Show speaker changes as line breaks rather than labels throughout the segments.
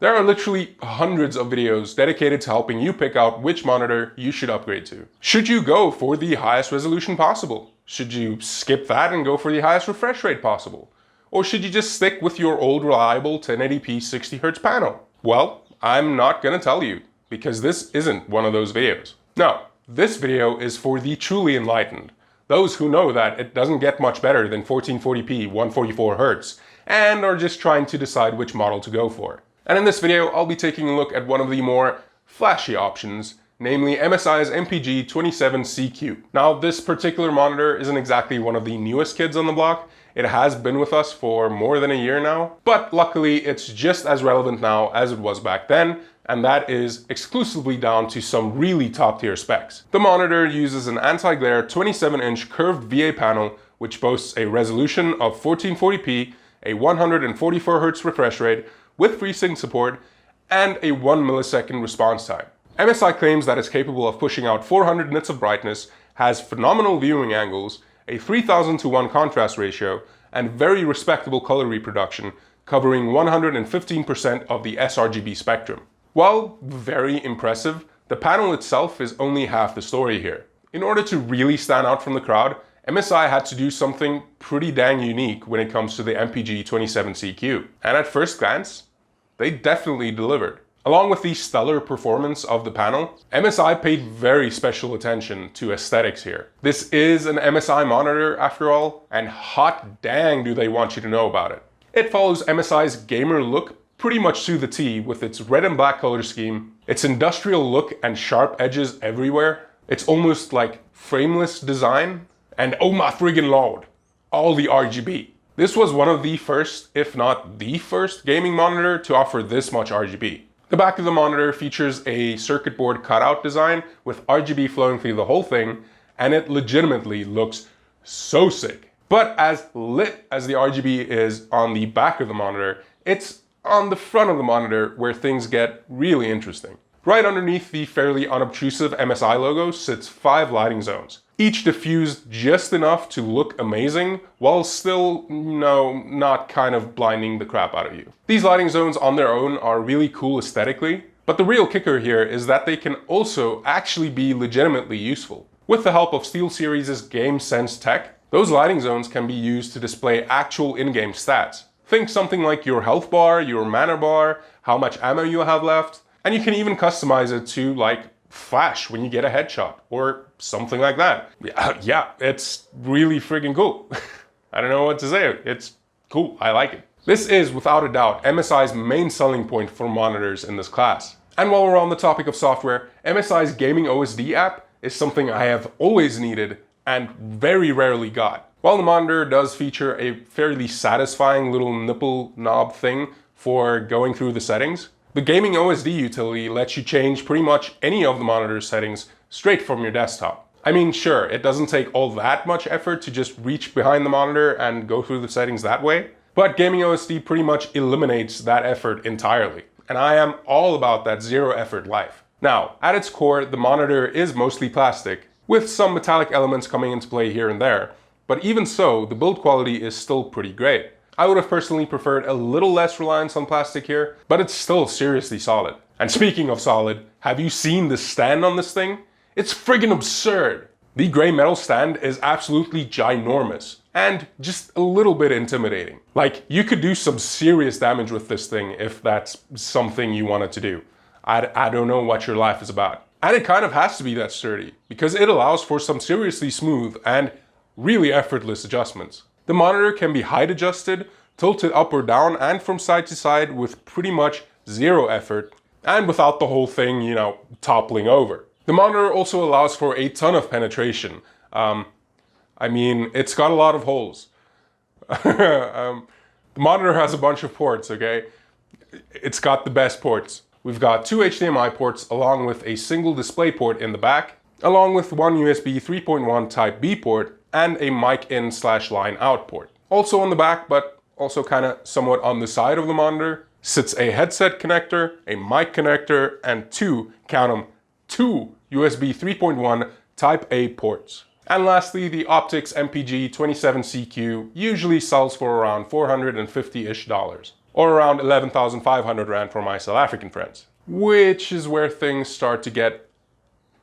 There are literally hundreds of videos dedicated to helping you pick out which monitor you should upgrade to. Should you go for the highest resolution possible? Should you skip that and go for the highest refresh rate possible? Or should you just stick with your old reliable 1080p 60Hz panel? Well, I'm not gonna tell you, because this isn't one of those videos. No, this video is for the truly enlightened. Those who know that it doesn't get much better than 1440p 144Hz and are just trying to decide which model to go for. And in this video, I'll be taking a look at one of the more flashy options, namely MSI's MPG27CQ. Now, this particular monitor isn't exactly one of the newest kids on the block. It has been with us for more than a year now, but luckily it's just as relevant now as it was back then, and that is exclusively down to some really top tier specs. The monitor uses an anti-glare 27-inch curved VA panel, which boasts a resolution of 1440p, a 144Hz refresh rate, with FreeSync support, and a 1 millisecond response time. MSI claims that it's capable of pushing out 400 nits of brightness, has phenomenal viewing angles, a 3000:1 contrast ratio, and very respectable color reproduction, covering 115% of the sRGB spectrum. While very impressive, the panel itself is only half the story here. In order to really stand out from the crowd, MSI had to do something pretty dang unique when it comes to the MPG27CQ. And at first glance, they definitely delivered. Along with the stellar performance of the panel, MSI paid very special attention to aesthetics here. This is an MSI monitor after all, and hot dang do they want you to know about it. It follows MSI's gamer look pretty much to the T with its red and black color scheme, its industrial look and sharp edges everywhere. It's almost like frameless design. And oh my friggin' lord, all the RGB. This was one of the first, if not the first, gaming monitor to offer this much RGB. The back of the monitor features a circuit board cutout design with RGB flowing through the whole thing, and it legitimately looks so sick. But as lit as the RGB is on the back of the monitor, it's on the front of the monitor where things get really interesting. Right underneath the fairly unobtrusive MSI logo sits 5 lighting zones, each diffused just enough to look amazing while still, not kind of blinding the crap out of you. These lighting zones on their own are really cool aesthetically, but the real kicker here is that they can also actually be legitimately useful. With the help of SteelSeries' GameSense tech, those lighting zones can be used to display actual in-game stats. Think something like your health bar, your mana bar, how much ammo you have left, and you can even customize it to like flash when you get a headshot or something like that. Yeah, it's really freaking cool. I don't know what to say. It's cool. I like it. This is without a doubt MSI's main selling point for monitors in this class. And while we're on the topic of software, MSI's Gaming OSD app is something I have always needed and very rarely got. While the monitor does feature a fairly satisfying little nipple knob thing for going through the settings, the Gaming OSD utility lets you change pretty much any of the monitor's settings straight from your desktop. I mean, sure, it doesn't take all that much effort to just reach behind the monitor and go through the settings that way, but Gaming OSD pretty much eliminates that effort entirely. And I am all about that zero effort life. Now, at its core, the monitor is mostly plastic, with some metallic elements coming into play here and there, but even so, the build quality is still pretty great. I would have personally preferred a little less reliance on plastic here, but it's still seriously solid. And speaking of solid, have you seen the stand on this thing? It's friggin' absurd. The gray metal stand is absolutely ginormous and just a little bit intimidating. Like, you could do some serious damage with this thing if that's something you wanted to do. I don't know what your life is about. And it kind of has to be that sturdy, because it allows for some seriously smooth and really effortless adjustments. The monitor can be height adjusted, tilted up or down, and from side to side with pretty much zero effort, and without the whole thing, toppling over. The monitor also allows for a ton of penetration. I mean, it's got a lot of holes. The monitor has a bunch of ports, okay? It's got the best ports. We've got 2 HDMI ports along with a single display port in the back, along with one USB 3.1 Type B port, and a mic in/line out port. Also on the back, but also kind of somewhat on the side of the monitor, sits a headset connector, a mic connector, and two USB 3.1 Type A ports. And lastly, the Optix MPG27CQ usually sells for around $450-ish. or around 11,500 Rand for my South African friends. Which is where things start to get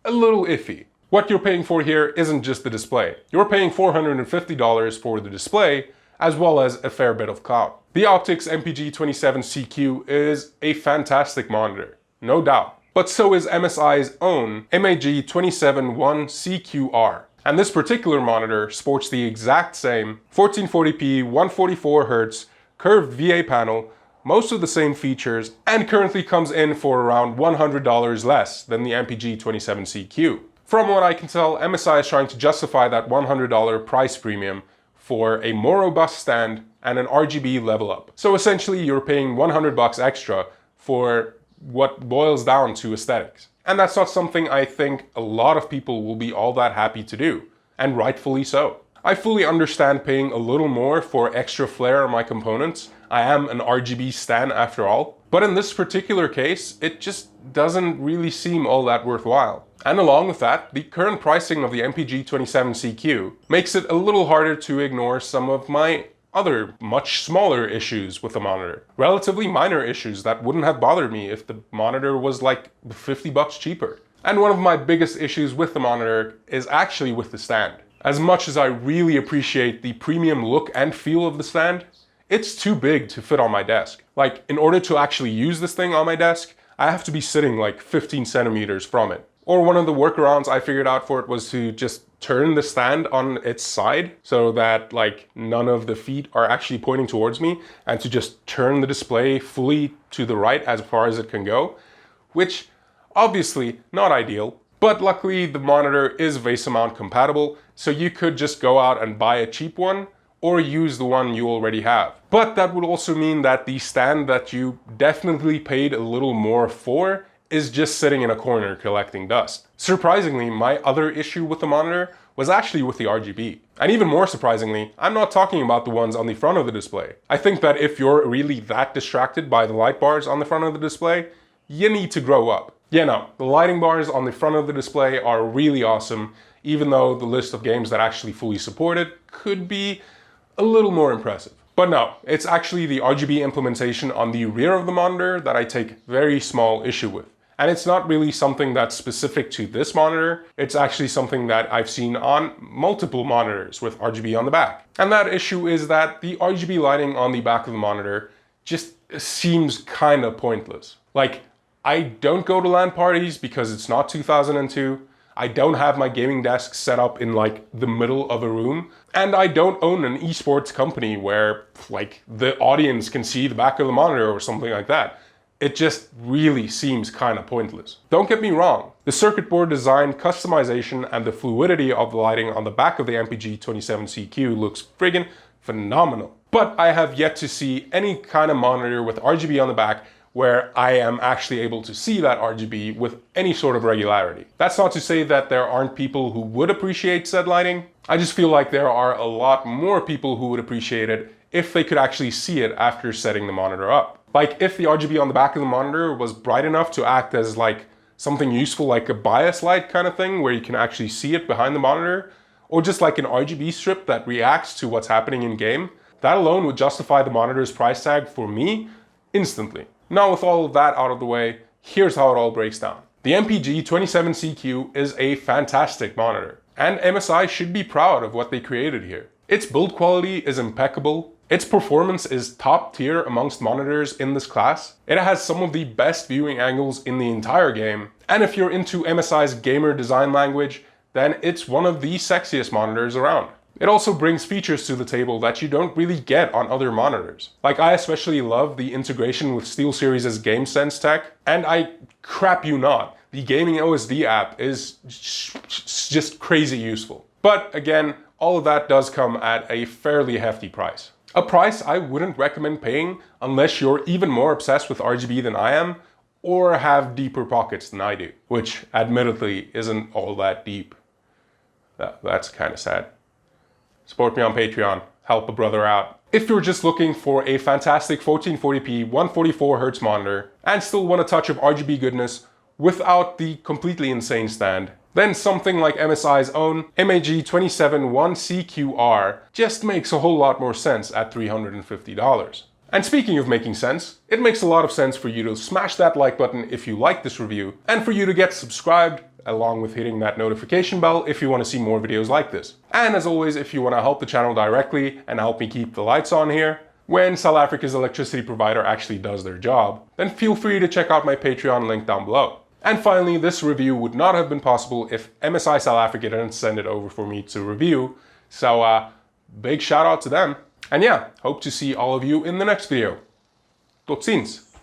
a little iffy. What you're paying for here isn't just the display. You're paying $450 for the display, as well as a fair bit of cloud. The Optix MPG27CQ is a fantastic monitor, no doubt. But so is MSI's own MAG271CQR. And this particular monitor sports the exact same 1440p 144Hz curved VA panel, most of the same features, and currently comes in for around $100 less than the MPG27CQ. From what I can tell, MSI is trying to justify that $100 price premium for a more robust stand and an RGB level up. So essentially you're paying $100 extra for what boils down to aesthetics. And that's not something I think a lot of people will be all that happy to do, and rightfully so. I fully understand paying a little more for extra flair on my components. I am an RGB stan after all. But in this particular case, it just doesn't really seem all that worthwhile. And along with that, the current pricing of the MPG27CQ makes it a little harder to ignore some of my other much smaller issues with the monitor. Relatively minor issues that wouldn't have bothered me if the monitor was like $50 cheaper. And one of my biggest issues with the monitor is actually with the stand. As much as I really appreciate the premium look and feel of the stand, it's too big to fit on my desk. Like, in order to actually use this thing on my desk, I have to be sitting like 15 centimeters from it. Or one of the workarounds I figured out for it was to just turn the stand on its side so that like none of the feet are actually pointing towards me, and to just turn the display fully to the right as far as it can go, which obviously not ideal. But luckily the monitor is VESA mount compatible, so you could just go out and buy a cheap one or use the one you already have. But that would also mean that the stand that you definitely paid a little more for is just sitting in a corner collecting dust. Surprisingly, my other issue with the monitor was actually with the RGB. And even more surprisingly, I'm not talking about the ones on the front of the display. I think that if you're really that distracted by the light bars on the front of the display, you need to grow up. Yeah, no, the lighting bars on the front of the display are really awesome, even though the list of games that actually fully support it could be a little more impressive. But no, it's actually the RGB implementation on the rear of the monitor that I take very small issue with. And it's not really something that's specific to this monitor. It's actually something that I've seen on multiple monitors with RGB on the back. And that issue is that the RGB lighting on the back of the monitor just seems kind of pointless. Like, I don't go to LAN parties because it's not 2002. I don't have my gaming desk set up in like the middle of a room. And I don't own an esports company where like the audience can see the back of the monitor or something like that. It just really seems kind of pointless. Don't get me wrong, the circuit board design, customization, and the fluidity of the lighting on the back of the MPG27CQ looks friggin' phenomenal. But I have yet to see any kind of monitor with RGB on the back where I am actually able to see that RGB with any sort of regularity. That's not to say that there aren't people who would appreciate said lighting. I just feel like there are a lot more people who would appreciate it if they could actually see it after setting the monitor up. Like, if the RGB on the back of the monitor was bright enough to act as like something useful, like a bias light kind of thing where you can actually see it behind the monitor, or just like an RGB strip that reacts to what's happening in game, that alone would justify the monitor's price tag for me instantly. Now, with all of that out of the way, here's how it all breaks down. The MPG27CQ is a fantastic monitor, and MSI should be proud of what they created here. Its build quality is impeccable. Its performance is top tier amongst monitors in this class. It has some of the best viewing angles in the entire game. And if you're into MSI's gamer design language, then it's one of the sexiest monitors around. It also brings features to the table that you don't really get on other monitors. Like, I especially love the integration with SteelSeries' GameSense tech, and I crap you not, the Gaming OSD app is just crazy useful. But again, all of that does come at a fairly hefty price. A price I wouldn't recommend paying unless you're even more obsessed with RGB than I am, or have deeper pockets than I do, which admittedly isn't all that deep. That's kind of sad. Support me on Patreon, help a brother out. If you're just looking for a fantastic 1440p 144Hz monitor and still want a touch of RGB goodness without the completely insane stand, then something like MSI's own MAG271CQR just makes a whole lot more sense at $350. And speaking of making sense, it makes a lot of sense for you to smash that like button if you like this review, and for you to get subscribed, along with hitting that notification bell if you want to see more videos like this. And as always, if you want to help the channel directly and help me keep the lights on here, when South Africa's electricity provider actually does their job, then feel free to check out my Patreon link down below. And finally, this review would not have been possible if MSI South Africa didn't send it over for me to review, so big shout out to them. And yeah, hope to see all of you in the next video. Tot ziens!